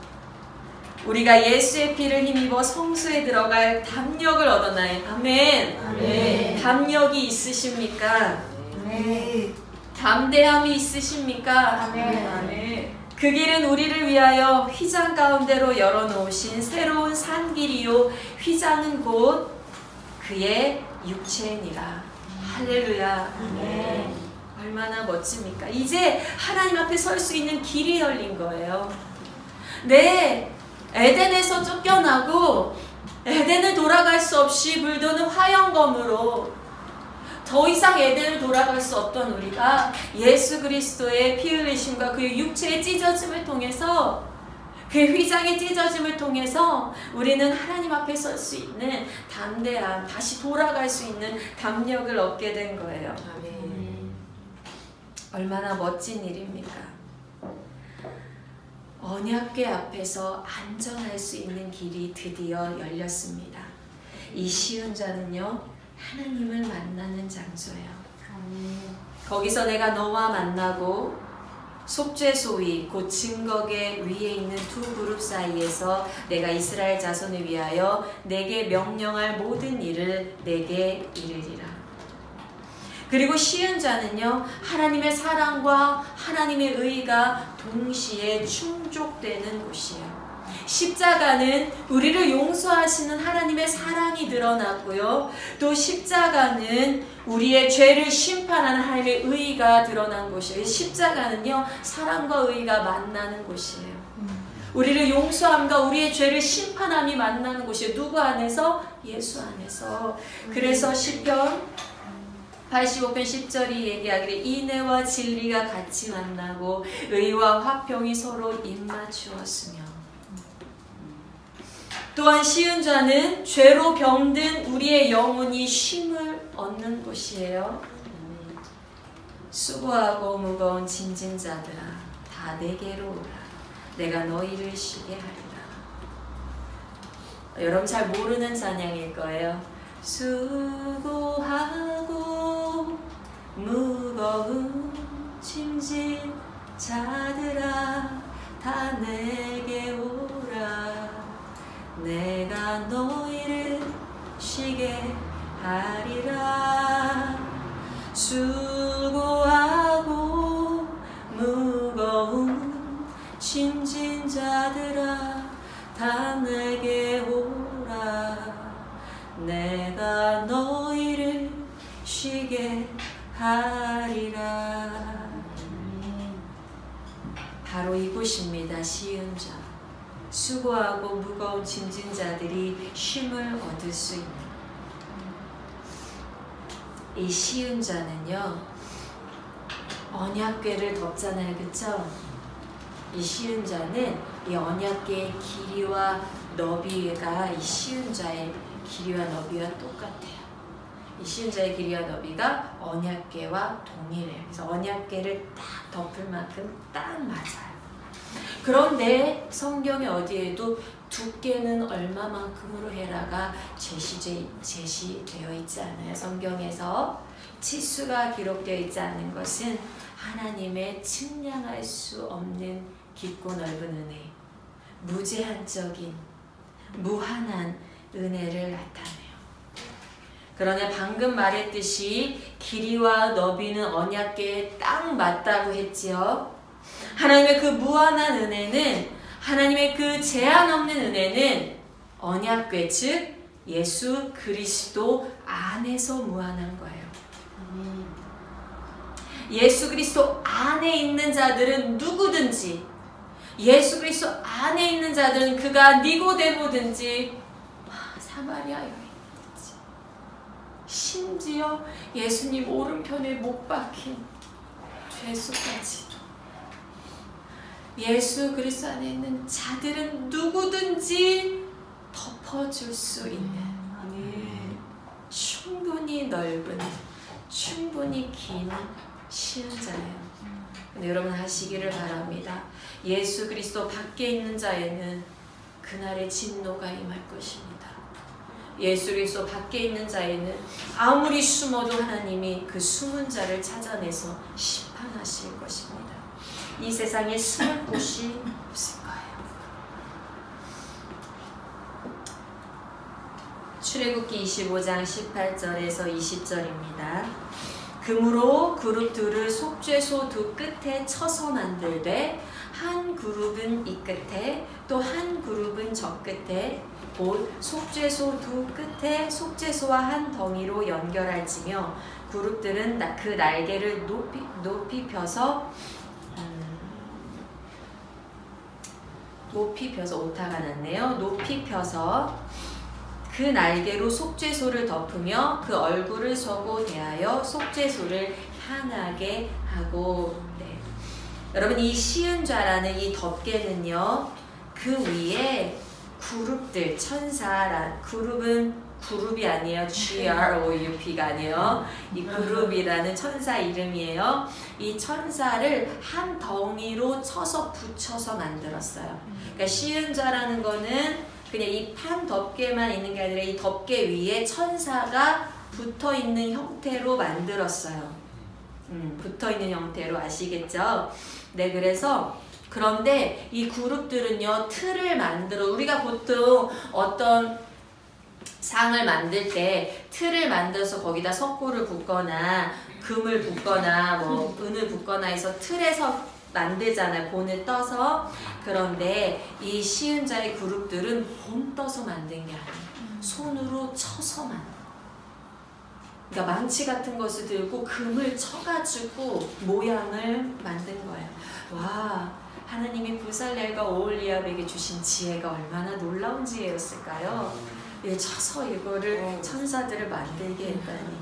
우리가 예수의 피를 힘입어 성소에 들어갈 담력을 얻었나이다. 아멘. 아멘. 담력이 있으십니까? 아멘. 담대함이 있으십니까? 아멘. 아멘. 그 길은 우리를 위하여 휘장 가운데로 열어놓으신 새로운 산길이요 휘장은 곧 그의 육체니라. 할렐루야. 아멘. 얼마나 멋집니까? 이제 하나님 앞에 설 수 있는 길이 열린 거예요. 에덴에서 쫓겨나고 에덴을 돌아갈 수 없이 물드는 화영검으로 더 이상 에덴을 돌아갈 수 없던 우리가 예수 그리스도의 피 흘리심과 그의 육체의 찢어짐을 통해서, 그의 휘장의 찢어짐을 통해서 우리는 하나님 앞에 설 수 있는 담대함, 다시 돌아갈 수 있는 담력을 얻게 된 거예요. 얼마나 멋진 일입니까? 언약궤 앞에서 안전할 수 있는 길이 드디어 열렸습니다. 이 쉬운 자는요, 하나님을 만나는 장소예요. 거기서 내가 너와 만나고 속죄소위 곧 증거계 위에 있는 두 그룹 사이에서 내가 이스라엘 자손을 위하여 내게 명령할 모든 일을 내게 이르리라. 그리고 쉬운 자는요, 하나님의 사랑과 하나님의 의가 동시에 충족되는 곳이에요. 십자가는 우리를 용서하시는 하나님의 사랑이 드러났고요, 또 십자가는 우리의 죄를 심판하는 하나님의 의가 드러난 곳이에요. 십자가는요, 사랑과 의가 만나는 곳이에요. 우리를 용서함과 우리의 죄를 심판함이 만나는 곳이에요. 누구 안에서? 예수 안에서. 그래서 시편 85편 10절이 얘기하기를 인애와 진리가 같이 만나고 의와 화평이 서로 입맞추었으며. 또한 쉬운 자는 죄로 병든 우리의 영혼이 쉼을 얻는 곳이에요. 수고하고 무거운 짐진 자들아, 다 내게로 오라. 내가 너희를 쉬게 하리라. 여러분 잘 모르는 찬양일 거예요. 수고하고 무거운 짐진 자들아, 다 내게 오라. 내가 너희를 쉬게 하리라. 수고하고 무거운 짐진 자들아, 다 내게 오라. 내가 너희를 쉬게 하리라. 바로 이곳입니다. 쉬운 자. 수고하고 무거운 짐진 자들이 쉼을 얻을 수 있는 이 쉬운 자는요, 언약궤를 덮잖아요. 그쵸? 이 쉬운 자는 이 언약궤의 길이와 너비가 이 쉬운 자의 길이와 너비와 똑같아요. 이 시은자의 길이와 너비가 언약궤와 동일해요. 그래서 언약궤를 딱 덮을 만큼 딱 맞아요. 그런데 성경에 어디에도 두께는 얼마만큼으로 해라가 제시되어 있지 않아요. 성경에서 치수가 기록되어 있지 않은 것은 하나님의 측량할 수 없는 깊고 넓은 은혜, 무제한적인 무한한 은혜를 나타내요. 그러나 방금 말했듯이 길이와 너비는 언약궤에 딱 맞다고 했지요. 하나님의 그 무한한 은혜는, 하나님의 그 제한 없는 은혜는 언약궤, 즉 예수 그리스도 안에서 무한한 거예요. 예수 그리스도 안에 있는 자들은 누구든지, 예수 그리스도 안에 있는 자들은 그가 니고데모든지 사마리아 여인이든지, 심지어 예수님 오른편에 못 박힌 죄수까지도 예수 그리스도 안에 있는 자들은 누구든지 덮어줄 수 있는 충분히 넓은, 충분히 긴 시은자예요. 근데 여러분 아시기를 바랍니다. 예수 그리스도 밖에 있는 자에는 그날의 진노가 임할 것입니다. 예수 그리스도 밖에 있는 자에는 아무리 숨어도 하나님이 그 숨은 자를 찾아내서 심판하실 것입니다. 이 세상에 숨을 곳이 없을 거예요. 출애굽기 25장 18절에서 20절입니다. 금으로 그룹 둘을 속죄소 두 끝에 쳐서 만들되 한 그룹은 이 끝에 또 한 그룹은 저 끝에 곧 속죄소 두 끝에 속죄소와 한 덩이로 연결할지며 그룹들은 그 날개를 높이 펴서 오타가 났네요. 높이 펴서 그 날개로 속죄소를 덮으며 그 얼굴을 서고 대하여 속죄소를 향하게 하고. 네. 여러분 이 시은좌라는 이 덮개는요, 그 위에 그룹들, 천사란, 그룹은 그룹이 아니에요. GROUP가 아니에요. 이 그룹이라는 천사 이름이에요. 이 천사를 한 덩이로 쳐서 붙여서 만들었어요. 그러니까 시은좌라는 거는 그냥 이 판 덮개만 있는 게 아니라 이 덮개 위에 천사가 붙어있는 형태로 만들었어요. 붙어있는 형태로, 아시겠죠? 네, 그래서 그런데 이 그룹들은요, 틀을 만들어, 우리가 보통 어떤 상을 만들 때 틀을 만들어서 거기다 석고를 붓거나 금을 붓거나 뭐 은을 붓거나 해서 틀에서 만들잖아요. 본을 떠서. 그런데 이 시은자의 그룹들은 본 떠서 만든 게 아니에요. 손으로 쳐서 만든. 그러니까 망치 같은 것을 들고 금을 쳐가지고 모양을 만든 거예요. 와, 하나님이 부살렐과 오홀리압에게 주신 지혜가 얼마나 놀라운 지혜였을까요? 쳐서 이거를 천사들을 만들게 했다니.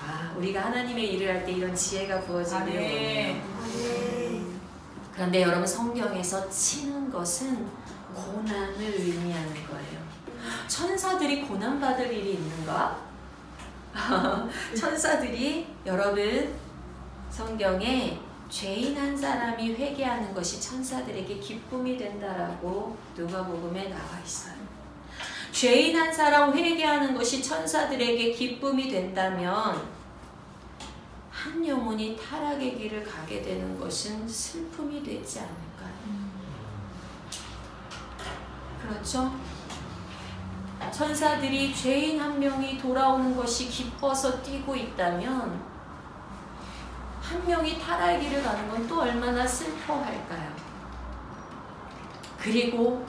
아, 우리가 하나님의 일을 할 때 이런 지혜가 부어지는 거예요. 그런데 여러분 성경에서 치는 것은 고난을 의미하는 거예요. 천사들이 고난받을 일이 있는가? 천사들이, 여러분 성경에 죄인 한 사람이 회개하는 것이 천사들에게 기쁨이 된다라고 누가복음에 나와 있어요. 죄인 한 사람 회개하는 것이 천사들에게 기쁨이 된다면 한 영혼이 타락의 길을 가게 되는 것은 슬픔이 되지 않을까요? 그렇죠? 천사들이 죄인 한 명이 돌아오는 것이 기뻐서 뛰고 있다면 한 명이 타락의 길을 가는 건 또 얼마나 슬퍼할까요? 그리고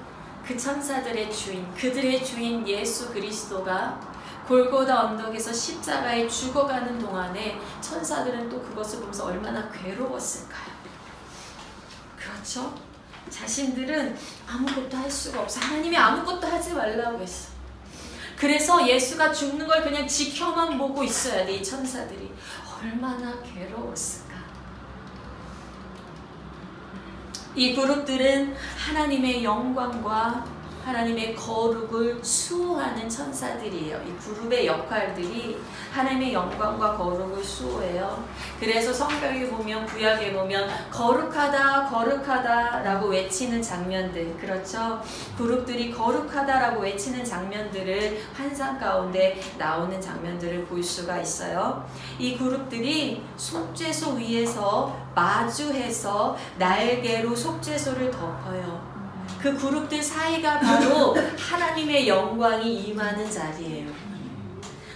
그 천사들의 주인, 그들의 주인 예수 그리스도가 골고다 언덕에서 십자가에 죽어가는 동안에 천사들은 또 그것을 보면서 얼마나 괴로웠을까요? 그렇죠? 자신들은 아무것도 할 수가 없어. 하나님이 아무것도 하지 말라고 했어. 그래서 예수가 죽는 걸 그냥 지켜만 보고 있어야 돼. 이 천사들이 얼마나 괴로웠을까. 이 그룹들은 하나님의 영광과 하나님의 거룩을 수호하는 천사들이에요. 이 그룹의 역할들이 하나님의 영광과 거룩을 수호해요. 그래서 성경에 보면, 구약에 보면 거룩하다 거룩하다 라고 외치는 장면들, 그렇죠? 그룹들이 거룩하다 라고 외치는 장면들을 환상 가운데 나오는 장면들을 볼 수가 있어요. 이 그룹들이 속죄소 위에서 마주해서 날개로 속죄소를 덮어요. 그 그룹들 사이가 바로 하나님의 영광이 임하는 자리예요.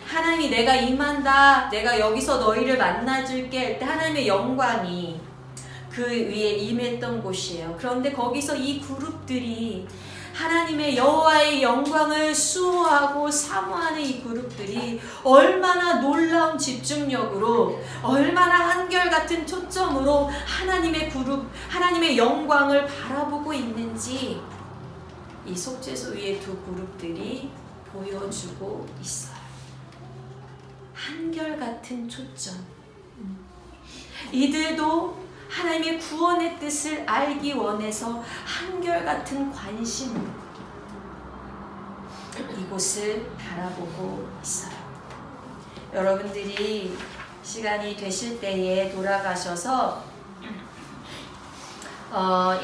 하나님이 내가 임한다, 내가 여기서 너희를 만나줄게 할 때 하나님의 영광이 그 위에 임했던 곳이에요. 그런데 거기서 이 그룹들이 하나님의 여호와의 영광을 수호하고 사모하는 이 그룹들이 얼마나 놀라운 집중력으로, 얼마나 한결같은 초점으로 하나님의 영광을 바라보고 있는지 이 속죄소 위의 두 그룹들이 보여주고 있어요. 한결같은 초점. 이들도 하나님의 구원의 뜻을 알기 원해서 한결같은 관심으로 이곳을 바라보고 있어요. 여러분들이 시간이 되실 때에 돌아가셔서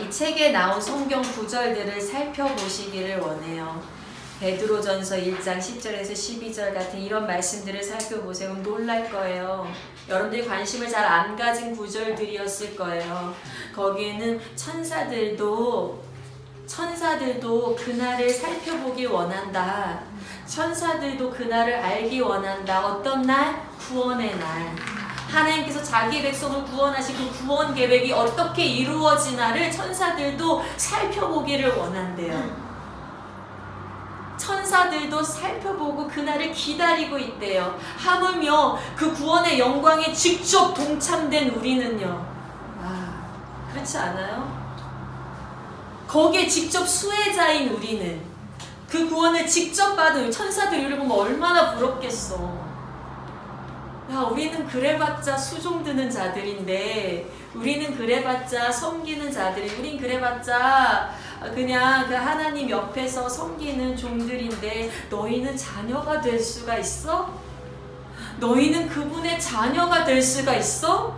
이 책에 나온 성경 구절들을 살펴보시기를 원해요. 베드로전서 1장 10절에서 12절 같은 이런 말씀들을 살펴보세요. 놀랄 거예요. 여러분들이 관심을 잘 안 가진 구절들이었을 거예요. 거기에는 천사들도 그날을 살펴보기 원한다. 천사들도 그날을 알기 원한다. 어떤 날? 구원의 날. 하나님께서 자기 백성을 구원하신 그 구원 계획이 어떻게 이루어지나를 천사들도 살펴보기를 원한대요. 천사들도 살펴보고 그날을 기다리고 있대요. 하물며 그 구원의 영광에 직접 동참된 우리는요. 와, 그렇지 않아요? 거기에 직접 수혜자인 우리는, 그 구원을 직접 받은 천사들 이를 보면 얼마나 부럽겠어. 야, 우리는 그래봤자 수종 드는 자들인데, 우리는 그래봤자 섬기는 자들이, 우린 그래봤자 그냥 그 하나님 옆에서 섬기는 종들인데 너희는 자녀가 될 수가 있어? 너희는 그분의 자녀가 될 수가 있어?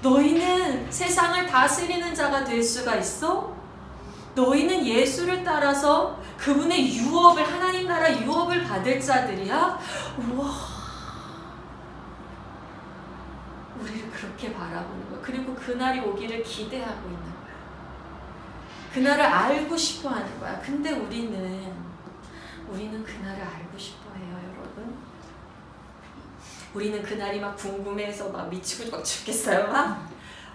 너희는 세상을 다스리는 자가 될 수가 있어? 너희는 예수를 따라서 그분의 유업을, 하나님 나라 유업을 받을 자들이야? 우와, 우리를 그렇게 바라보는 거야. 그리고 그날이 오기를 기대하고 있는 거야. 그날을 알고 싶어 하는 거야. 근데 우리는 그날을 알고 싶어 해요, 여러분. 우리는 그날이 막 궁금해서 막 미치고 막 죽겠어요, 막.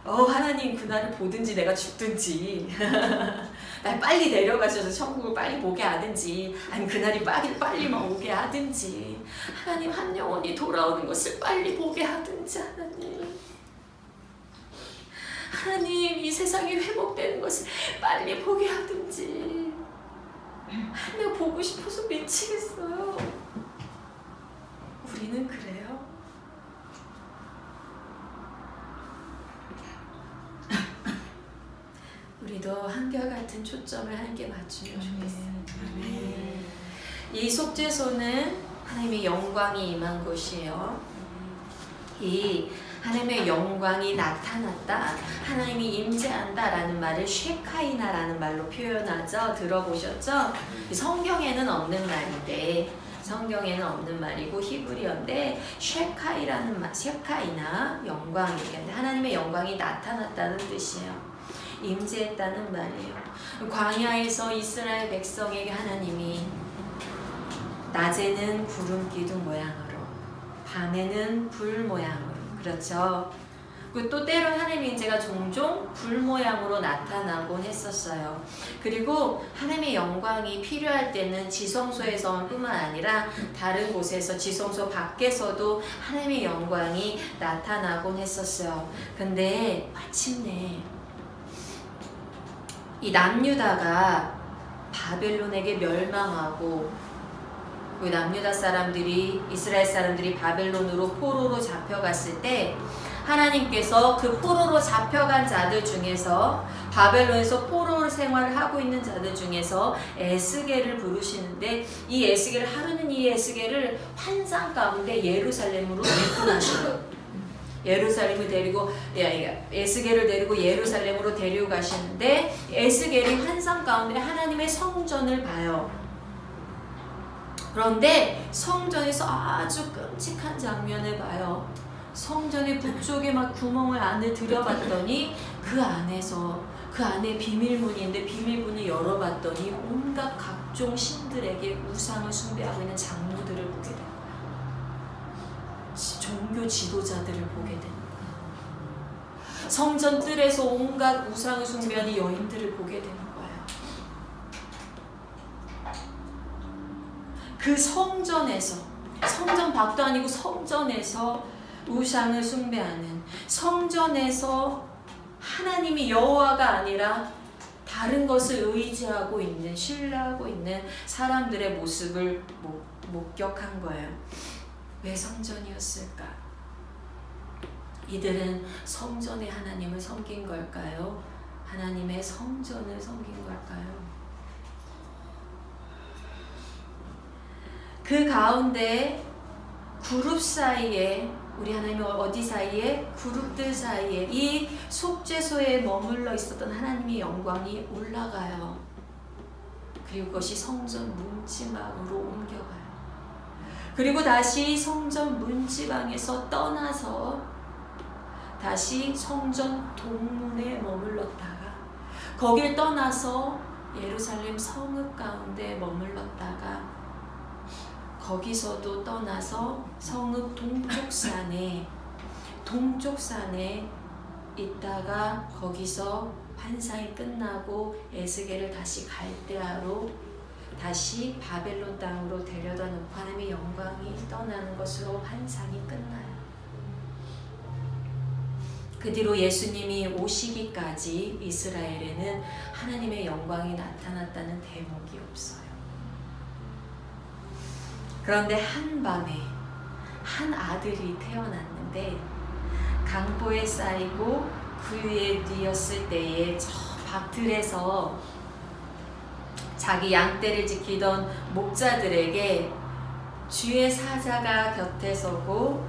하나님 그날을 보든지 내가 죽든지 날 빨리 데려가셔서 천국을 빨리 보게 하든지, 아니 그날이 빨리만 오게 하든지, 하나님 한 영혼이 돌아오는 것을 빨리 보게 하든지, 하나님 이 세상이 회복되는 것을 빨리 보게 하든지. 내가 보고 싶어서 미치겠어요. 우리는 그래요? 우리도 한결같은 초점을 함께 맞추면 좋겠어요. 이 속죄소는 하나님의 영광이 임한 곳이에요. 이 하나님의 영광이 나타났다, 하나님이 임재한다 라는 말을 쉐카이나라는 말로 표현하죠. 들어보셨죠? 성경에는 없는 말인데, 성경에는 없는 말이고 히브리어인데 쉐카이라는 말, 쉐카이나 영광이겠는데 하나님의 영광이 나타났다는 뜻이에요. 임재했다는 말이에요. 광야에서 이스라엘 백성에게 하나님이 낮에는 구름 기둥 모양으로, 밤에는 불 모양으로, 그렇죠? 그리고 또 때론 하나님의 임재가 종종 불 모양으로 나타나곤 했었어요. 그리고 하나님의 영광이 필요할 때는 지성소에서뿐만 아니라 다른 곳에서, 지성소 밖에서도 하나님의 영광이 나타나곤 했었어요. 근데 마침내 이 남유다가 바벨론에게 멸망하고, 그 남유다 사람들이, 이스라엘 사람들이 바벨론으로 포로로 잡혀갔을 때 하나님께서 그 포로로 잡혀간 자들 중에서, 바벨론에서 포로 생활을 하고 있는 자들 중에서 에스겔을 부르시는데, 이 에스겔을, 하루는 이 에스겔을 환상 가운데 예루살렘으로 데리고 나셔요. 예루살렘을 데리고, 에스겔을 데리고 예루살렘으로 데리고 가시는데, 에스겔이 환상 가운데 하나님의 성전을 봐요. 그런데 성전에서 아주 끔찍한 장면을 봐요. 성전의 북쪽에 막 구멍을 안을 들여봤더니 그 안에 비밀문이 있는데, 비밀문을 열어봤더니 온갖 각종 신들에게 우상을 숭배하고 있는 장로들을 보게 된 거예요. 종교 지도자들을 보게 된 거예요. 성전 뜰에서 온갖 우상을 숭배하는 여인들을 보게 되는 거예요. 그 성전에서, 성전 밖도 아니고 성전에서 우상을 숭배하는, 성전에서 하나님이 여호와가 아니라 다른 것을 의지하고 있는, 신뢰하고 있는 사람들의 모습을 목격한 거예요. 왜 성전이었을까? 이들은 성전의 하나님을 섬긴 걸까요? 하나님의 성전을 섬긴 걸까요? 그 가운데 그룹 사이에, 우리 하나님은 어디 사이에? 그룹들 사이에, 이 속죄소에 머물러 있었던 하나님의 영광이 올라가요. 그리고 그것이 성전 문지방으로 옮겨가요. 그리고 다시 성전 문지방에서 떠나서 다시 성전 동문에 머물렀다가, 거길 떠나서 예루살렘 성읍 가운데 머물렀다가, 거기서도 떠나서 성읍 동쪽산에 있다가, 거기서 환상이 끝나고 에스겔을 다시 갈대아로, 다시 바벨론 땅으로 데려다 놓고 하나님의 영광이 떠나는 것으로 환상이 끝나요. 그 뒤로 예수님이 오시기까지 이스라엘에는 하나님의 영광이 나타났다는 대목이 없어요. 그런데 한밤에 한 아들이 태어났는데, 강보에 쌓이고 그 위에 뉘었을 때에 저 밖들에서 자기 양떼를 지키던 목자들에게 주의 사자가 곁에 서고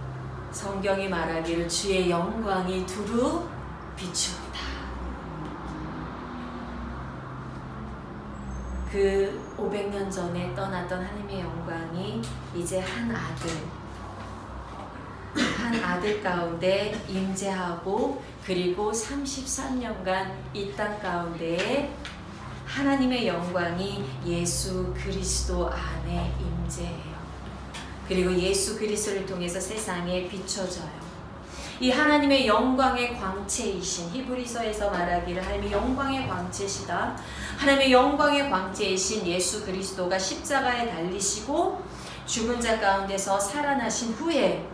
성경이 말하기를 주의 영광이 두루 비추었다. 그 500년 전에 떠났던 하나님의 영광이 이제 한 아들 가운데 임재하고, 그리고 33년간 이 땅 가운데에 하나님의 영광이 예수 그리스도 안에 임재해요. 그리고 예수 그리스도를 통해서 세상에 비춰져요. 이 하나님의 영광의 광채이신, 히브리서에서 말하기를 하나님의 영광의 광채시다. 하나님의 영광의 광채이신 예수 그리스도가 십자가에 달리시고 죽은 자 가운데서 살아나신 후에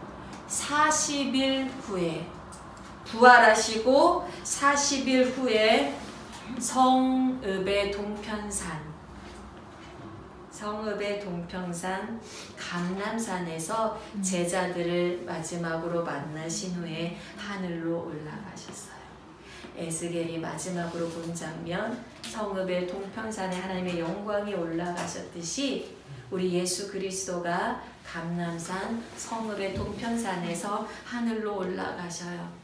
40일 후에 부활하시고, 40일 후에 성읍의 동편산 감람산에서 제자들을 마지막으로 만나신 후에 하늘로 올라가셨어요. 에스겔이 마지막으로 본 장면, 성읍의 동편산에 하나님의 영광이 올라가셨듯이 우리 예수 그리스도가 감람산 성읍의 동편산에서 하늘로 올라가셔요.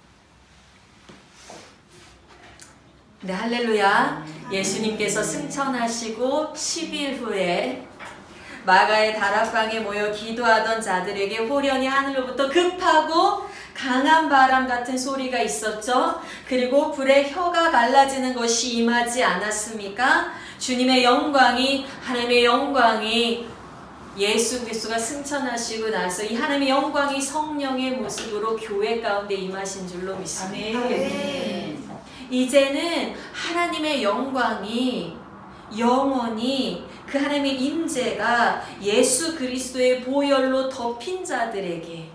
네, 할렐루야. 예수님께서 승천하시고 10일 후에 마가의 다락방에 모여 기도하던 자들에게 호련히 하늘로부터 급하고 강한 바람 같은 소리가 있었죠. 그리고 불에 혀가 갈라지는 것이 임하지 않았습니까? 주님의 영광이, 하나님의 영광이, 예수 그리스도가 승천하시고 나서 이 하나님의 영광이 성령의 모습으로 교회 가운데 임하신 줄로 믿습니다. 아멘. 이제는 하나님의 영광이 영원히, 그 하나님의 임재가 예수 그리스도의 보혈로 덮인 자들에게,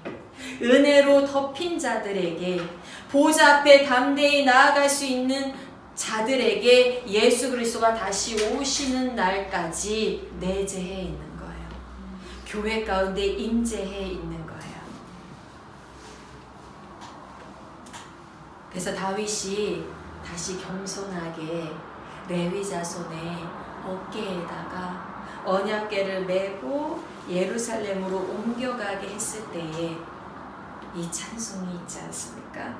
은혜로 덮인 자들에게, 보좌 앞에 담대히 나아갈 수 있는 자들에게 예수 그리스도가 다시 오시는 날까지 내재해 있는 거예요. 교회 가운데 임재해 있는 거예요. 그래서 다윗이 다시 겸손하게 레위 자손의 어깨에다가 언약궤를 메고 예루살렘으로 옮겨가게 했을 때에 이 찬송이 있지 않습니까?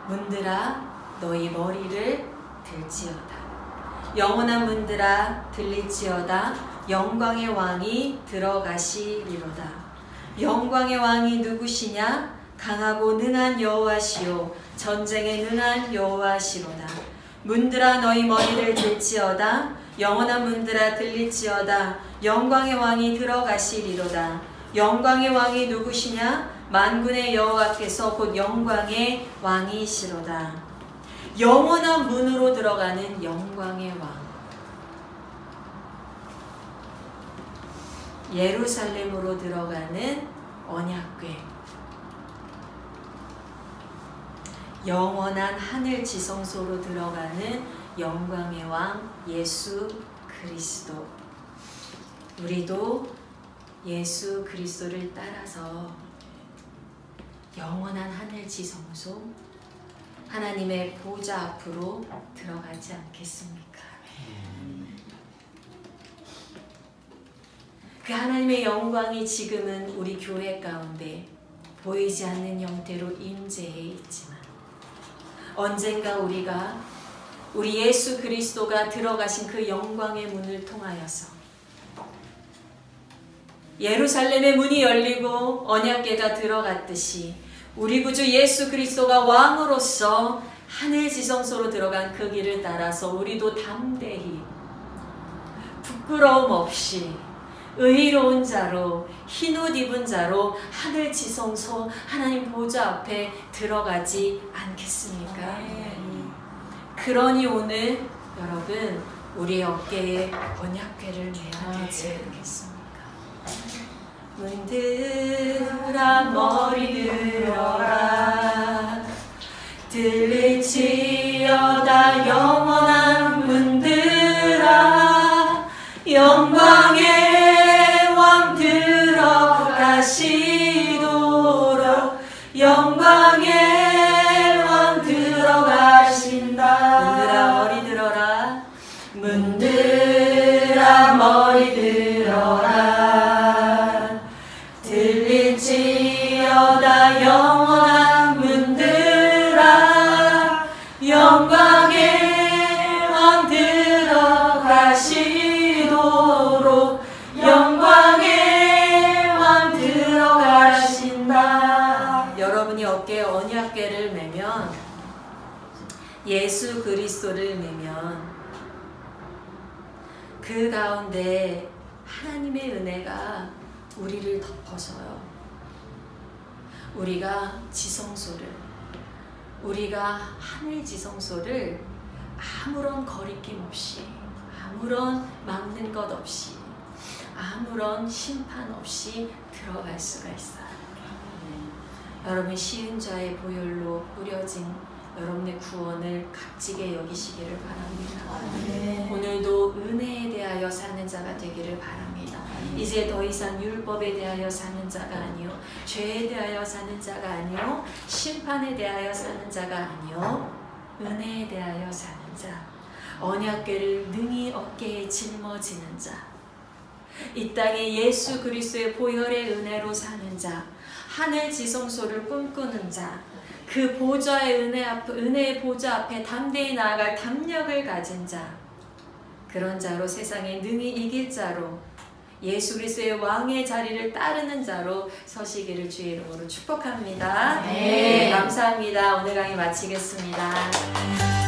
문들아 너희 머리를 들지어다. 영원한 문들아 들릴지어다. 영광의 왕이 들어가시리로다. 영광의 왕이 누구시냐? 강하고 능한 여호와시요 전쟁에 능한 여호와시로다. 문들아 너희 머리를 들지어다. 영원한 문들아 들릴지어다. 영광의 왕이 들어가시리로다. 영광의 왕이 누구시냐? 만군의 여호와께서 곧 영광의 왕이시로다. 영원한 문으로 들어가는 영광의 왕. 예루살렘으로 들어가는 언약궤. 영원한 하늘 지성소로 들어가는 영광의 왕 예수 그리스도. 우리도 예수 그리스도를 따라서 영원한 하늘 지성소 하나님의 보좌 앞으로 들어가지 않겠습니까? 그 하나님의 영광이 지금은 우리 교회 가운데 보이지 않는 형태로 임재해 있지만 언젠가 우리가 우리 예수 그리스도가 들어가신 그 영광의 문을 통하여서 예루살렘의 문이 열리고 언약궤가 들어갔듯이 우리 구주 예수 그리스도가 왕으로서 하늘 지성소로 들어간 그 길을 따라서 우리도 담대히 부끄러움 없이 의로운 자로 흰옷 입은 자로 하늘 지성소 하나님 보좌 앞에 들어가지 않겠습니까? 그러니 오늘 여러분 우리의 어깨에 언약궤를 매야 되지 않겠습니까? 문들아 머리 들어라. 들릴지어다. 영원한 문들아. 영광의 왕 들어가시도록. 영광의 왕 들어가신다. 문들아 머리 들어라. 문들아 머리 들어라. 들릴지어다. 영원한 문들아. 영광의 왕 들어가시도록. 영광의 왕 들어가신다. 여러분이 어깨에 언약궤를 매면 예수 그리스도를 매면 그 가운데 하나님의 은혜가 우리를 덮어서요. 우리가 지성소를, 우리가 하늘 지성소를 아무런 거리낌 없이, 아무런 막는 것 없이, 아무런 심판 없이 들어갈 수가 있어요. 여러분 쉬운 자의 보혈로 뿌려진 여러분의 구원을 값지게 여기시기를 바랍니다. 오늘도 은혜에 대하여 사는 자가 되기를 바랍니다. 이제 더 이상 율법에 대하여 사는 자가 아니요, 죄에 대하여 사는 자가 아니요, 심판에 대하여 사는 자가 아니요, 은혜에 대하여 사는 자, 언약궤를 능히 어깨에 짊어지는 자, 이 땅에 예수 그리스도의 보혈의 은혜로 사는 자, 하늘 지성소를 꿈꾸는 자, 그 보좌의 은혜의 보좌 앞에 담대히 나아갈 담력을 가진 자, 그런 자로 세상에 능히 이길 자로 예수 그리스도의 왕의 자리를 따르는 자로 서시기를 주의 이름으로 축복합니다. 네, 감사합니다. 오늘 강의 마치겠습니다.